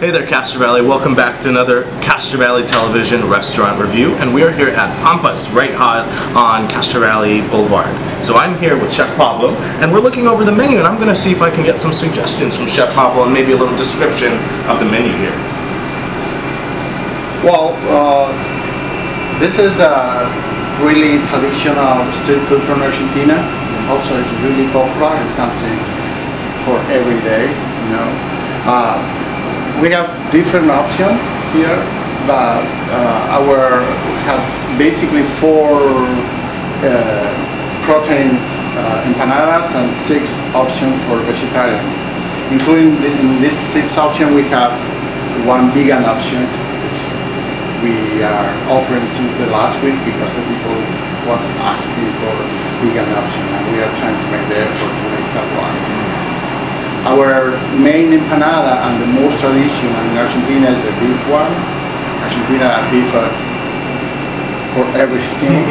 Hey there, Castro Valley. Welcome back to another Castro Valley Television restaurant review, and we are here at Pampas, right on Castro Valley Boulevard. So I'm here with Chef Pablo, and we're looking over the menu, and I'm going to see if I can get some suggestions from Chef Pablo and maybe a little description of the menu here. Well, this is a really traditional street food from Argentina. Also, it's really popular. It's something for every day, you know. We have different options here, but we have basically 4 protein empanadas and 6 options for vegetarian. Including in this 6 options, we have 1 vegan option, which we are offering since the last week because the people was asking for vegan option, and we are trying to make the effort to make that one. Our main empanada and the most traditional in Argentina is the beef one. Argentina beef is for everything.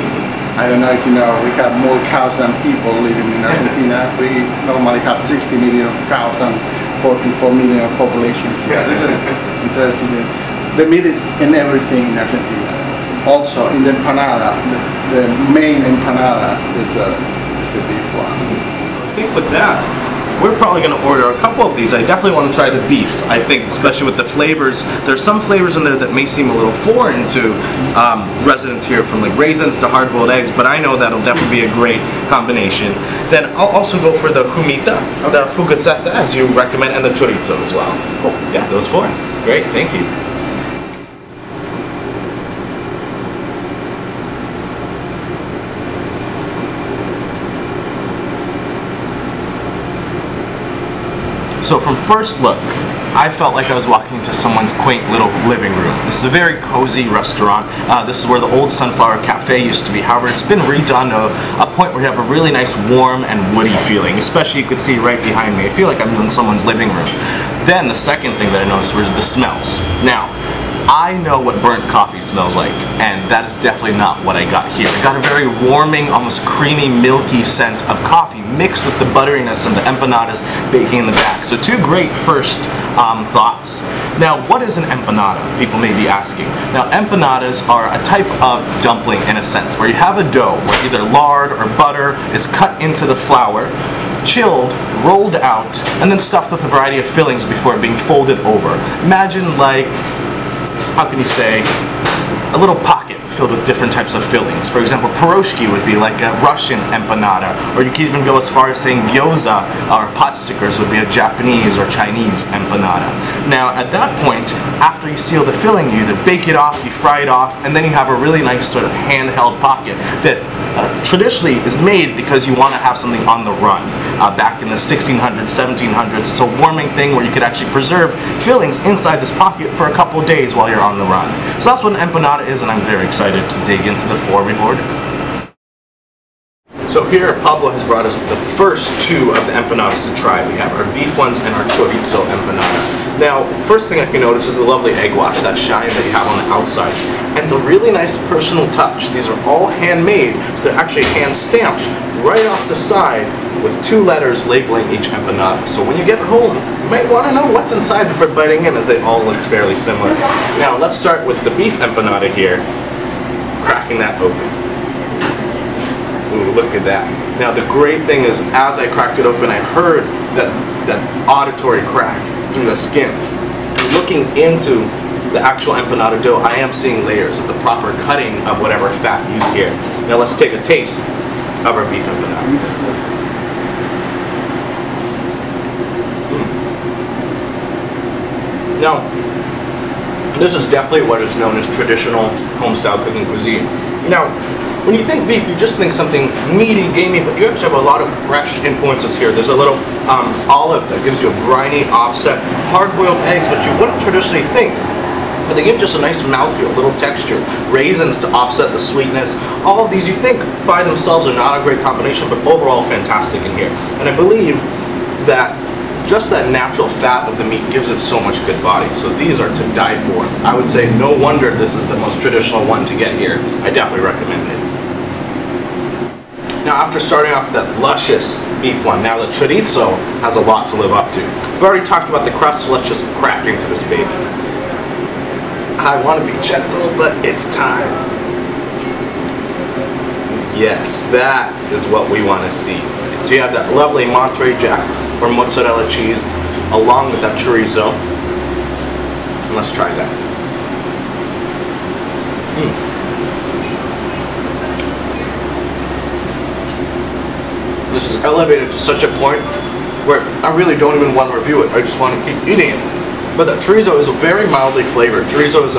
I don't know if you know, we have more cows than people living in Argentina. We normally have 60 million cows and 44 million population. Yeah, this is interesting. The meat is in everything in Argentina. Also in the empanada, the main empanada is a beef one. I think with that, we're probably going to order a couple of these. I definitely want to try the beef. I think, especially with the flavors, there's some flavors in there that may seem a little foreign to residents here, from like raisins to hard-boiled eggs, but I know that'll definitely be a great combination. Then I'll also go for the humita, the fugazzetta, as you recommend, and the chorizo as well. Cool. Yeah, those 4. Great, thank you. So from first look, I felt like I was walking into someone's quaint little living room. This is a very cozy restaurant. This is where the old Sunflower Cafe used to be. However, it's been redone to a point where you have a really nice warm and woody feeling. Especially, you could see right behind me. I feel like I'm in someone's living room. Then the second thing that I noticed was the smells. Now, I know what burnt coffee smells like, and that is definitely not what I got here. I got a very warming, almost creamy, milky scent of coffee mixed with the butteriness and the empanadas baking in the back. So 2 great first thoughts. Now, what is an empanada? People may be asking. Now, empanadas are a type of dumpling in a sense, where you have a dough where either lard or butter is cut into the flour, chilled, rolled out, and then stuffed with a variety of fillings before being folded over. Imagine like, how can you say, a little pocket filled with different types of fillings. For example, pierogi would be like a Russian empanada, or you could even go as far as saying gyoza or pot stickers would be a Japanese or Chinese empanada. Now, at that point, after you seal the filling, you either bake it off, you fry it off, and then you have a really nice sort of handheld pocket that traditionally is made because you want to have something on the run. Back in the 1600s, 1700s, it's a warming thing where you could actually preserve fillings inside this pocket for a couple of days while you're on the run. So that's what an empanada is, and I'm very excited to dig into the 4 we've ordered. So here, Pablo has brought us the first 2 of the empanadas to try. We have our beef ones and our chorizo empanada. Now, first thing I can notice is the lovely egg wash, that shine that you have on the outside. And the really nice personal touch. These are all handmade, so they're actually hand stamped right off the side with 2 letters labeling each empanada. So when you get home, you might want to know what's inside before biting in, as they all look fairly similar. Now, let's start with the beef empanada here, cracking that open. Ooh, look at that. Now, the great thing is, as I cracked it open, I heard that auditory crack through the skin. Looking into the actual empanada dough, I am seeing layers of the proper cutting of whatever fat used here. Now, let's take a taste of our beef empanada. Now, this is definitely what is known as traditional home-style cooking cuisine. Now, when you think beef, you just think something meaty, gamey, but you actually have a lot of fresh influences here. There's a little olive that gives you a briny offset, hard-boiled eggs, which you wouldn't traditionally think, but they give just a nice mouthfeel, a little texture, raisins to offset the sweetness. All of these you think by themselves are not a great combination, but overall fantastic in here. And I believe that just that natural fat of the meat gives it so much good body. So these are to die for. I would say no wonder this is the most traditional one to get here. I definitely recommend it. Now after starting off with that luscious beef one, now the chorizo has a lot to live up to. We've already talked about the crust, so let's just crack into this baby. I want to be gentle, but it's time. Yes, that is what we want to see. So you have that lovely Monterey Jack or mozzarella cheese along with that chorizo. And let's try that. This is elevated to such a point where I really don't even want to review it. I just want to keep eating it. But the chorizo is very mildly flavored. Chorizo is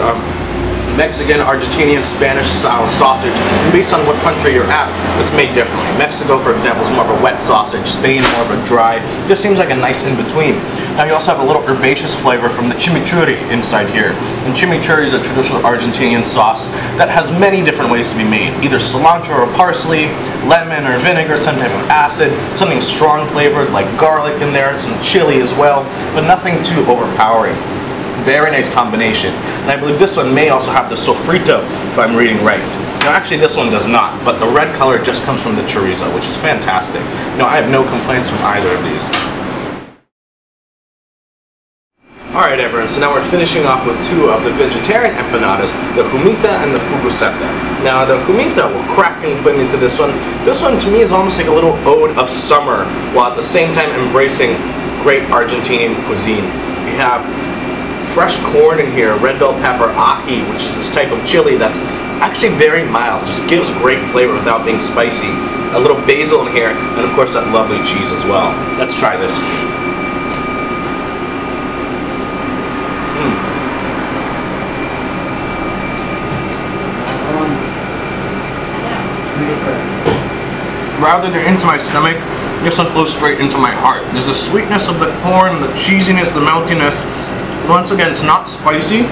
Mexican, Argentinian, Spanish style sausage. And based on what country you're at, it's made differently. Mexico, for example, is more of a wet sausage. Spain, more of a dry. This seems like a nice in-between. Now you also have a little herbaceous flavor from the chimichurri inside here. And chimichurri is a traditional Argentinian sauce that has many different ways to be made. Either cilantro or parsley, lemon or vinegar, some type of acid, something strong flavored like garlic in there, some chili as well, but nothing too overpowering. Very nice combination. And I believe this one may also have the sofrito, if I'm reading right. Now actually this one does not, but the red color just comes from the chorizo, which is fantastic. No, I have no complaints from either of these. Alright everyone, so now we're finishing off with two of the vegetarian empanadas, the humita and the fugaceta. Now the humita will crack and put into this one. This one to me is almost like a little ode of summer, while at the same time embracing great Argentinian cuisine. We have fresh corn in here, red bell pepper, ají, which is this type of chili that's actually very mild, just gives great flavor without being spicy. A little basil in here, and of course that lovely cheese as well. Let's try this. Rather than into my stomach, this one flows straight into my heart. There's the sweetness of the corn, the cheesiness, the meltiness. Once again, it's not spicy.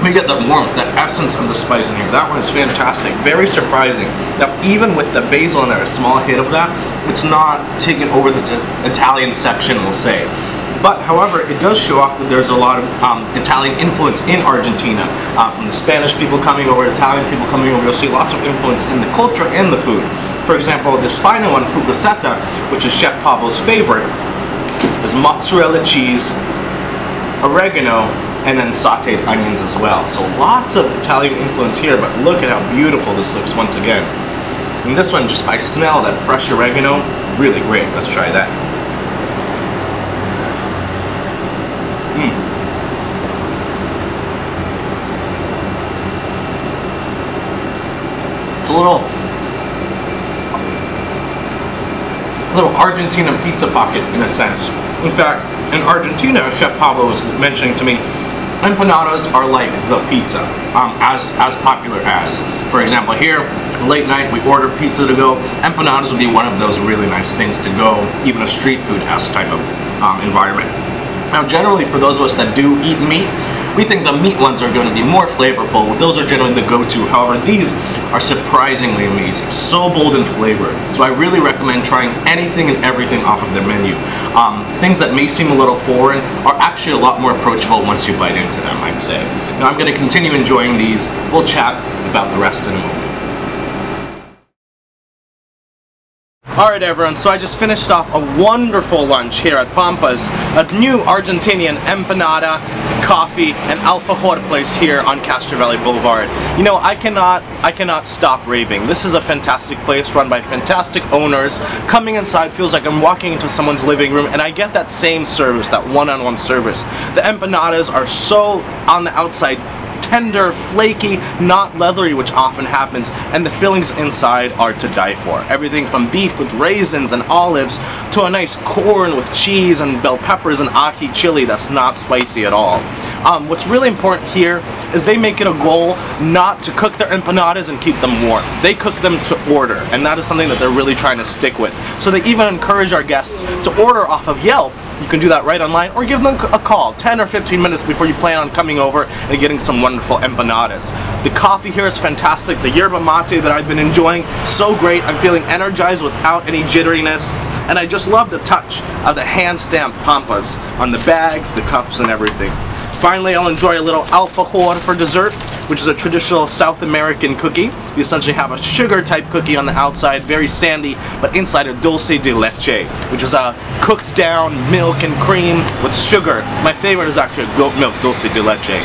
We get the warmth, that essence of the spice in here. That one is fantastic, very surprising. Now, even with the basil in there, a small hit of that, it's not taking over the Italian section, we'll say. But, however, it does show off that there's a lot of Italian influence in Argentina. From the Spanish people coming over, Italian people coming over, you'll see lots of influence in the culture and the food. For example, this final one, fugaceta, which is Chef Pablo's favorite, is mozzarella cheese, oregano, and then sauteed onions as well. So lots of Italian influence here, but look at how beautiful this looks once again. And this one, just by smell, that fresh oregano, really great. Let's try that. It's a little Argentina pizza pocket in a sense. In fact, in Argentina, Chef Pablo was mentioning to me, empanadas are like the pizza, as popular as. For example, here, late night, we order pizza to go. Empanadas would be one of those really nice things to go, even a street food-esque type of environment. Now, generally, for those of us that do eat meat, we think the meat ones are going to be more flavorful. Those are generally the go-to. However, these are surprisingly amazing. So bold in flavor. So I really recommend trying anything and everything off of their menu. Things that may seem a little foreign are actually a lot more approachable once you bite into them, I'd say. Now I'm going to continue enjoying these. We'll chat about the rest in a moment. Alright everyone, so I just finished off a wonderful lunch here at Pampas, a new Argentinian empanada, coffee, and alfajor place here on Castro Boulevard. You know, I cannot stop raving. This is a fantastic place run by fantastic owners. Coming inside feels like I'm walking into someone's living room, and I get that same service, that one-on-one service. The empanadas are so on the outside tender, flaky, not leathery, which often happens, and the fillings inside are to die for. Everything from beef with raisins and olives to a nice corn with cheese and bell peppers and ají chili that's not spicy at all. What's really important here is they make it a goal not to cook their empanadas and keep them warm. They cook them to order, and that is something that they're really trying to stick with. So they even encourage our guests to order off of Yelp. You can do that right online, or give them a call 10 or 15 minutes before you plan on coming over and getting some wonderful empanadas. The coffee here is fantastic. The yerba mate that I've been enjoying, so great. I'm feeling energized without any jitteriness, and I just love the touch of the hand-stamped Pampas on the bags, the cups, and everything. Finally, I'll enjoy a little alfajor for dessert. which is a traditional South American cookie. You essentially have a sugar type cookie on the outside, very sandy, but inside a dulce de leche, which is a cooked down milk and cream with sugar. My favorite is actually goat milk dulce de leche.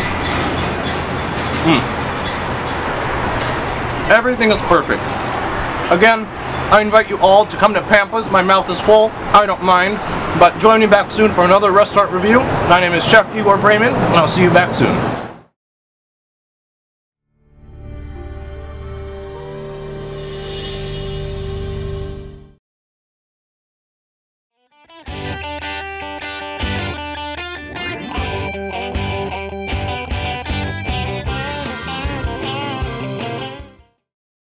Everything is perfect. Again, I invite you all to come to Pampas. My mouth is full, I don't mind, but join me back soon for another restaurant review. My name is Chef Igor Brayman, and I'll see you back soon.